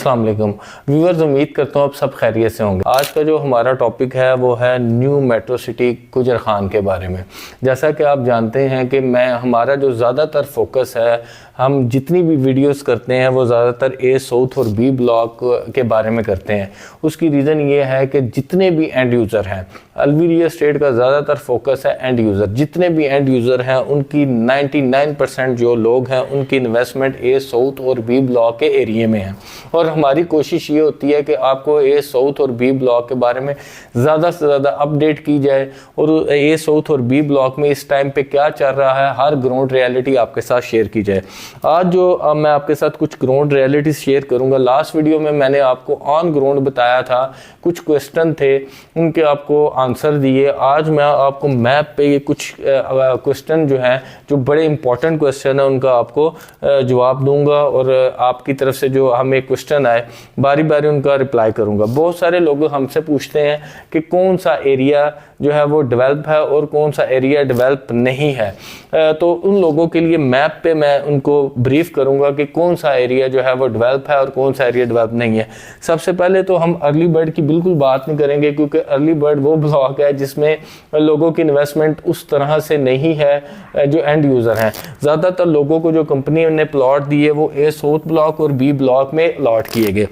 अस्सलाम वालेकुम व्यूअर्स, उम्मीद करता हूँ आप सब खैरियत से होंगे। आज का जो हमारा टॉपिक है वो है न्यू मेट्रो सिटी गुजर खान के बारे में। जैसा कि आप जानते हैं कि हमारा जो ज़्यादातर फोकस है, हम जितनी भी वीडियोस करते हैं वो ज़्यादातर ए साउथ और बी ब्लॉक के बारे में करते हैं। उसकी रीज़न ये है कि जितने भी एंड यूज़र हैं, अलवी रियल एस्टेट का ज़्यादातर फोकस है एंड यूज़र। जितने भी एंड यूज़र हैं उनकी 99% जो लोग हैं उनकी इन्वेस्टमेंट ए साउथ और बी ब्लॉक के एरिए में है। और हमारी कोशिश ये होती है कि आपको ए साउथ और बी ब्लॉक के बारे में ज़्यादा से ज़्यादा अपडेट की जाए और ए साउथ और बी ब्लॉक में इस टाइम पे क्या चल रहा है, हर ग्राउंड रियलिटी आपके साथ शेयर की जाए। आज जो मैं आपके साथ कुछ ग्राउंड रियलिटी शेयर करूंगा। लास्ट वीडियो में मैंने आपको ऑन ग्राउंड बताया था, कुछ क्वेश्चन थे उनके आपको आंसर दिए। आज मैं आपको मैप पे ये कुछ क्वेश्चन जो हैं, जो बड़े इंपॉर्टेंट क्वेश्चन है, उनका आपको जवाब दूंगा और आपकी तरफ से जो हमें क्वेश्चन आए बारी बारी उनका रिप्लाई करूंगा। बहुत सारे लोग हमसे पूछते हैं कि कौन सा एरिया जो है वो डेवलप है और कौन सा एरिया डेवलप नहीं है। तो उन लोगों के लिए मैप पे मैं उनको ब्रीफ करूंगा कि कौन सा एरिया जो है वो डेवलप है और कौन सा एरिया डेवलप नहीं है। सबसे पहले तो हम अर्ली बर्ड की बिल्कुल बात नहीं करेंगे, क्योंकि अर्ली बर्ड वो ब्लॉक है जिसमें लोगों की इन्वेस्टमेंट उस तरह से नहीं है जो एंड यूज़र हैं। ज़्यादातर लोगों को जो कंपनी ने प्लॉट दिए वो ए साउथ ब्लॉक और बी ब्लॉक में अलॉट किए गए।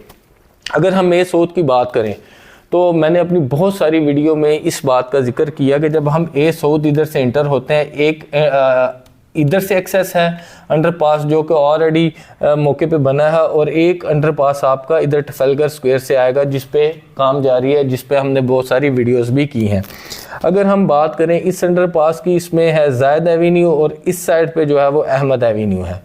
अगर हम ए साउथ की बात करें तो मैंने अपनी बहुत सारी वीडियो में इस बात का जिक्र किया कि जब हम ए साउथ इधर से एंटर होते हैं, एक इधर से एक्सेस है अंडरपास जो कि ऑलरेडी मौके पे बना है, और एक अंडरपास आपका इधर ट्रफालगर स्क्वायर से आएगा जिस पे काम जारी है, जिस पे हमने बहुत सारी वीडियोस भी की हैं। अगर हम बात करें इस अंडरपास की, इसमें है जायद एवेन्यू और इस साइड पे जो है वो अहमद एवेन्यू है।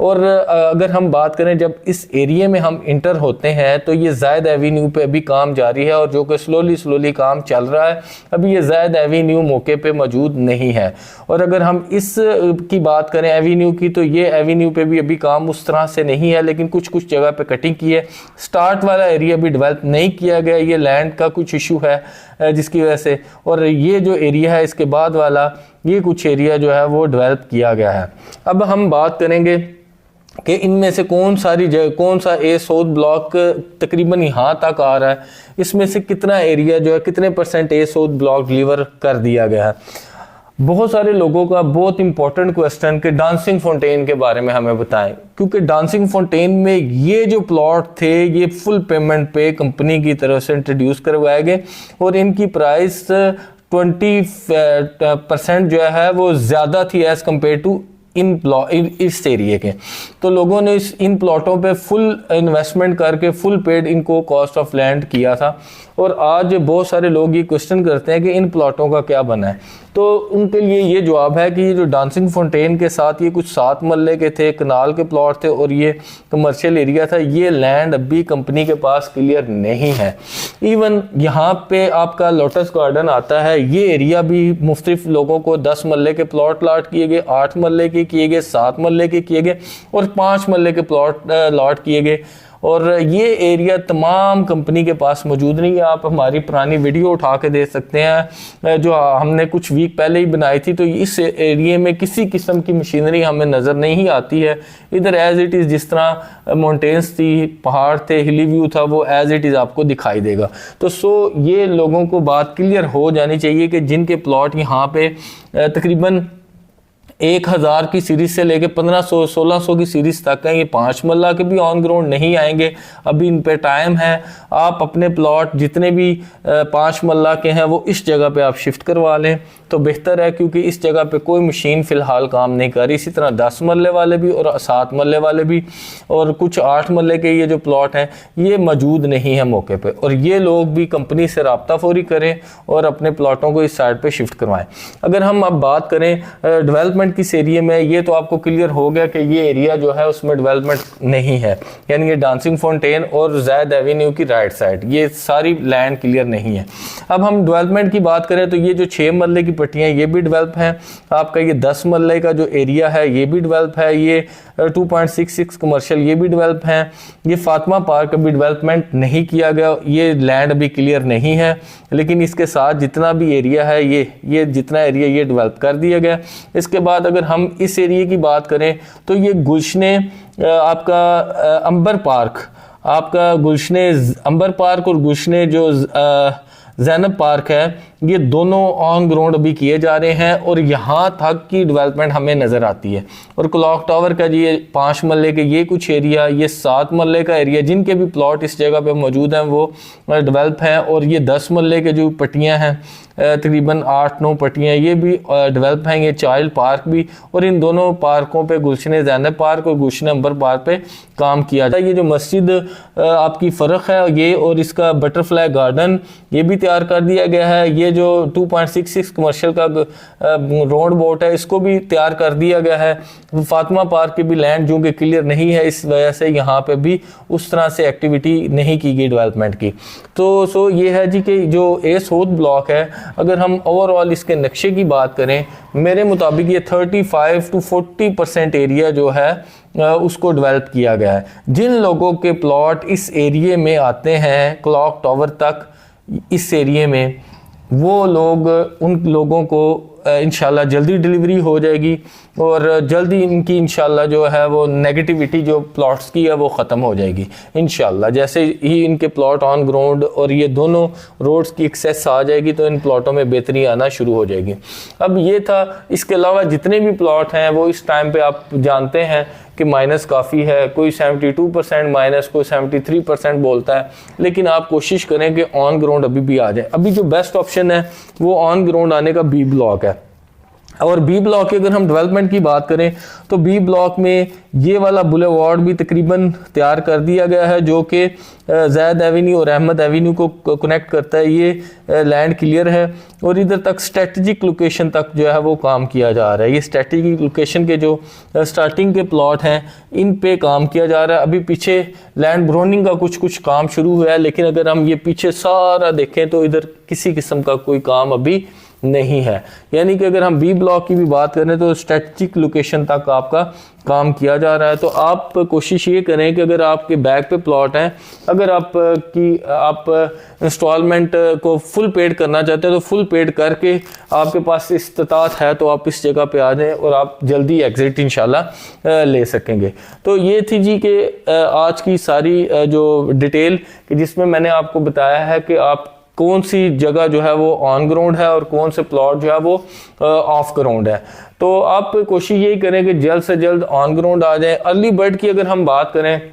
और अगर हम बात करें जब इस एरिया में हम इंटर होते हैं तो ये जायद एवेन्यू पे अभी काम जारी है और जो कि स्लोली काम चल रहा है। अभी ये जायद एवेन्यू मौके पे मौजूद नहीं है। और अगर हम इस की बात करें एवेन्यू की, तो ये एवेन्यू पे भी अभी काम उस तरह से नहीं है, लेकिन कुछ जगह पे कटिंग की है। स्टार्ट वाला एरिया भी डेवलप नहीं किया गया, ये लैंड का कुछ इशू है जिसकी वजह से। और ये जो एरिया है इसके बाद वाला, ये कुछ एरिया जो है वो डेवलप किया गया है। अब हम बात करेंगे कि इनमें से कौन सा ए साउथ ब्लॉक तकरीबन यहाँ तक आ रहा है, इसमें से कितना एरिया जो है, कितने % ए साउथ ब्लॉक डिलीवर कर दिया गया है। बहुत सारे लोगों का बहुत इंपॉर्टेंट क्वेश्चन कि डांसिंग फाउंटेन के बारे में हमें बताएं, क्योंकि डांसिंग फाउंटेन में ये जो प्लॉट थे ये फुल पेमेंट पे कंपनी की तरफ से इंट्रोड्यूस करवाए गए और इनकी प्राइस 20% जो है वो ज़्यादा थी एज़ कम्पेयर टू इस एरिया के। तो लोगों ने इन प्लॉटों पे फुल इन्वेस्टमेंट करके फुल पेड इनको कॉस्ट ऑफ लैंड किया था। और आज बहुत सारे लोग ये क्वेश्चन करते हैं कि इन प्लॉटों का क्या बना है। तो उनके लिए ये जवाब है कि ये जो डांसिंग फाउंटेन के साथ ये कुछ 7 मरले के थे, कनाल के प्लॉट थे और ये कमर्शियल एरिया था। ये लैंड अभी कंपनी के पास क्लियर नहीं है। इवन यहाँ पे आपका लोटस गार्डन आता है, ये एरिया भी मुख्तलिफ लोगों को 10 मरले के प्लॉट लॉट किए गए, 8 मरले के किए गए, 7 मरले के किए गए और 5 मरले के प्लॉट लॉट किए गए। और ये एरिया तमाम कंपनी के पास मौजूद नहीं है। आप हमारी पुरानी वीडियो उठा के दे सकते हैं जो हमने कुछ वीक पहले ही बनाई थी। तो इस एरिया में किसी किस्म की मशीनरी हमें नज़र नहीं आती है। इधर एज इट इज़ जिस तरह माउंटेन्स थी, पहाड़ थे, हिली व्यू था, वो एज इट इज़ आपको दिखाई देगा। तो ये लोगों को बात क्लियर हो जानी चाहिए कि जिनके प्लॉट यहाँ पे तकरीबन 1000 की सीरीज से लेके 1500-1600 की सीरीज तक है, ये 5 मरला के भी ऑन ग्राउंड नहीं आएंगे। अभी इन पे टाइम है। आप अपने प्लॉट जितने भी 5 मरला के हैं वो इस जगह पे आप शिफ्ट करवा लें तो बेहतर है, क्योंकि इस जगह पे कोई मशीन फ़िलहाल काम नहीं कर रही। इसी तरह 10 मरले वाले भी और 7 मरले वाले भी और कुछ 8 मरले के ये जो प्लॉट हैं ये मौजूद नहीं है मौके पे। और ये लोग भी कंपनी से राब्ता फौरी करें और अपने प्लॉटों को इस साइड पे शिफ्ट करवाएं। अगर हम अब बात करें डेवलपमेंट किस एरिया में, ये तो आपको क्लियर हो गया कि ये एरिया जो है उसमें डेवलपमेंट नहीं है, यानी ये डांसिंग फाउंटेन और जायद एवेन्यू की राइट साइड ये सारी लैंड क्लियर नहीं है। अब हम डेवलपमेंट की बात करें तो ये जो 6 मरले की पट्टियाँ ये भी डेवलप हैं। आपका ये 10 मरले का जो एरिया है ये भी डेवलप है। ये 2.66 कमर्शियल ये भी डेवलप हैं। ये फातिमा पार्क अभी डेवलपमेंट नहीं किया गया, ये लैंड अभी क्लियर नहीं है, लेकिन इसके साथ जितना भी एरिया है ये जितना एरिया ये डेवलप कर दिया गया। इसके बाद अगर हम इस एरिया की बात करें तो ये गुलशने आपका अंबर पार्क आपका गुलशने अंबर पार्क और गुलशने जो ज़ैनब पार्क है, ये दोनों ऑन ग्राउंड अभी किए जा रहे हैं और यहाँ तक की डेवलपमेंट हमें नज़र आती है। और क्लॉक टावर का जी ये 5 मरले के ये कुछ एरिया, ये 7 मरले का एरिया जिनके भी प्लॉट इस जगह पे मौजूद हैं वो डेवलप हैं, और ये 10 मरले के जो पट्टियाँ हैं तकरीबन 8-9 पट्टियाँ ये भी डेवलप हैं, ये चाइल्ड पार्क भी। और इन दोनों पार्कों पे गुलशने ज़ैनब पार्क और गुलशने अंबर पार्क पे काम किया जाता है। ये जो मस्जिद आपकी फ़र्क है ये और इसका बटरफ्लाई गार्डन ये भी तैयार कर दिया गया है। ये जो 2.66 कमर्शियल का रोड बोट है इसको भी तैयार कर दिया गया है। फातिमा पार्क की भी लैंड जो कि क्लियर नहीं है, इस वजह से यहाँ पे भी उस तरह से एक्टिविटी नहीं की गई डेवलपमेंट की। तो ये है जी कि जो ए सऊद ब्लॉक है, अगर हम ओवरऑल इसके नक्शे की बात करें, मेरे मुताबिक ये 35 to 40% एरिया जो है उसको डेवलप किया गया है। जिन लोगों के प्लॉट इस एरिए में आते हैं क्लॉक टावर तक, इस एरिए में, वो लोग, उन लोगों को इंशाल्लाह जल्दी डिलीवरी हो जाएगी और जल्दी इनकी इंशाल्लाह जो है वो नेगेटिविटी जो प्लॉट्स की है वो ख़त्म हो जाएगी इंशाल्लाह। जैसे ही इनके प्लॉट ऑन ग्राउंड और ये दोनों रोड्स की एक्सेस आ जाएगी तो इन प्लॉटों में बेहतरी आना शुरू हो जाएगी। अब ये था, इसके अलावा जितने भी प्लॉट हैं वो इस टाइम पे आप जानते हैं कि माइनस काफ़ी है, कोई 72% माइनस, कोई 73% बोलता है, लेकिन आप कोशिश करें कि ऑन ग्राउंड अभी भी आ जाए। अभी जो बेस्ट ऑप्शन है वो ऑन ग्राउंड आने का बी ब्लॉक है। और बी ब्लॉक की अगर हम डेवलपमेंट की बात करें तो बी ब्लॉक में ये वाला बुलेवार्ड भी तकरीबन तैयार कर दिया गया है जो कि ज़ैद एवेन्यू और अहमद एवेन्यू को कनेक्ट करता है। ये लैंड क्लियर है और इधर तक स्ट्रेटजिक लोकेशन तक जो है वो काम किया जा रहा है। ये स्ट्रेटजिक लोकेशन के जो स्टार्टिंग के प्लॉट हैं इन पे काम किया जा रहा है। अभी पीछे लैंड ब्रोनिंग का कुछ काम शुरू हुआ है, लेकिन अगर हम ये पीछे सारा देखें तो इधर किसी किस्म का कोई काम अभी नहीं है। यानी कि अगर हम बी ब्लॉक की भी बात करें तो स्ट्रेटजिक लोकेशन तक आपका काम किया जा रहा है। तो आप कोशिश ये करें कि अगर आपके बैक पे प्लॉट हैं, अगर आप इंस्टॉलमेंट को फुल पेड करना चाहते हैं तो फुल पेड करके आपके पास इस्तात है तो आप इस जगह पे आ जाएं और आप जल्दी एग्जिट इंशाल्लाह ले सकेंगे। तो ये थी जी कि आज की सारी जो डिटेल कि जिसमें मैंने आपको बताया है कि आप कौन सी जगह जो है वो ऑन ग्राउंड है और कौन से प्लॉट जो है वो ऑफ ग्राउंड है। तो आप कोशिश यही करें कि जल्द से जल्द ऑन ग्राउंड आ जाए। अर्ली बर्ड की अगर हम बात करें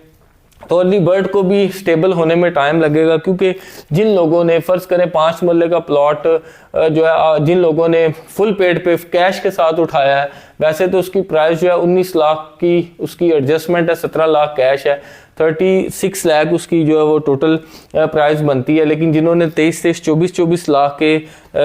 तो अर्ली बर्ड को भी स्टेबल होने में टाइम लगेगा, क्योंकि जिन लोगों ने फ़र्ज़ करें 5 मरले का प्लॉट जो है जिन लोगों ने फुल पेड पे कैश के साथ उठाया है, वैसे तो उसकी प्राइस जो है 19 लाख की उसकी एडजस्टमेंट है, 17 लाख कैश है, 36 लाख उसकी जो है वो टोटल प्राइस बनती है। लेकिन जिन्होंने 23, 24 लाख के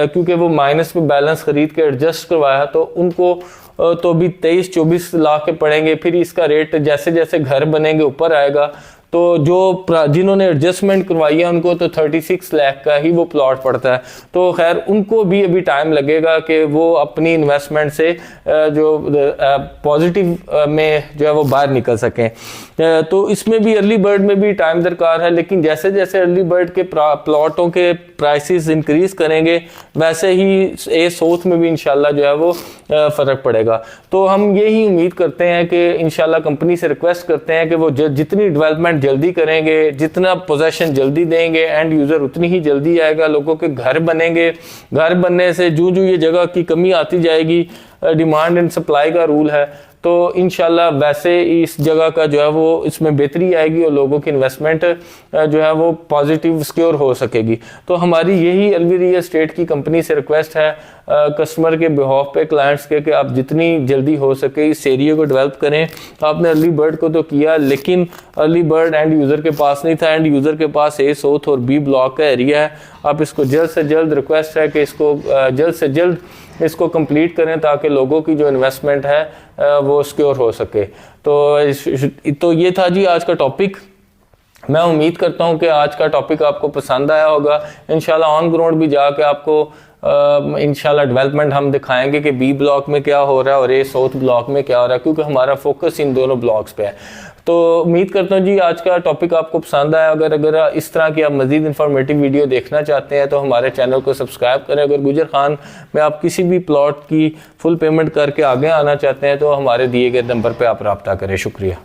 क्योंकि वो माइनस में बैलेंस खरीद के एडजस्ट करवाया तो उनको तो भी 23-24 लाख के पड़ेंगे। फिर इसका रेट जैसे जैसे घर बनेंगे ऊपर आएगा, तो जो जिन्होंने एडजस्टमेंट करवाई है उनको तो 36 लाख का ही वो प्लॉट पड़ता है। तो खैर उनको भी अभी टाइम लगेगा कि वो अपनी इन्वेस्टमेंट से जो पॉजिटिव में जो है वो बाहर निकल सकें। तो इसमें भी अर्ली बर्ड में भी टाइम दरकार है, लेकिन जैसे जैसे अर्ली बर्ड के प्लॉटों के प्राइसेस इंक्रीज करेंगे वैसे ही ए साउथ में भी इंशाल्लाह जो है वो फ़र्क पड़ेगा। तो हम यही उम्मीद करते हैं कि इंशाल्लाह कंपनी से रिक्वेस्ट करते हैं कि वो जितनी डेवलपमेंट जल्दी करेंगे, जितना पोजेशन जल्दी देंगे, एंड यूज़र उतनी ही जल्दी आएगा, लोगों के घर बनेंगे। घर बनने से जो ये जगह की कमी आती जाएगी, डिमांड एंड सप्लाई का रूल है, तो इंशाल्लाह वैसे इस जगह का जो है वो इसमें बेहतरी आएगी और लोगों की इन्वेस्टमेंट जो है वो पॉजिटिव सिक्योर हो सकेगी। तो हमारी यही अलवी रियल एस्टेट की कंपनी से रिक्वेस्ट है कस्टमर के बिहाफ पे, क्लाइंट्स के, कि आप जितनी जल्दी हो सके इस एरिया को डेवलप करें। आपने अर्ली बर्ड को तो किया, लेकिन अर्ली बर्ड एंड यूज़र के पास नहीं था। एंड यूज़र के पास ए साउथ और बी ब्लॉक का एरिया है। आप इसको जल्द से जल्द, रिक्वेस्ट है कि इसको जल्द से जल्द इसको कंप्लीट करें ताकि लोगों की जो इन्वेस्टमेंट है वो सिक्योर हो सके। तो ये था जी आज का टॉपिक। मैं उम्मीद करता हूँ कि आज का टॉपिक आपको पसंद आया होगा। इंशाल्लाह ऑन ग्राउंड भी जाके आपको इंशाल्लाह डेवलपमेंट हम दिखाएंगे कि बी ब्लॉक में क्या हो रहा है और ए साउथ ब्लॉक में क्या हो रहा है, क्योंकि हमारा फोकस इन दोनों ब्लॉक्स पे है। तो उम्मीद करता हूँ जी आज का टॉपिक आपको पसंद आया। अगर इस तरह की आप मजीद इंफॉर्मेटिव वीडियो देखना चाहते हैं तो हमारे चैनल को सब्सक्राइब करें। अगर गुजर खान में आप किसी भी प्लॉट की फुल पेमेंट करके आगे आना चाहते हैं तो हमारे दिए गए नंबर पर आप रब्ता करें। शुक्रिया।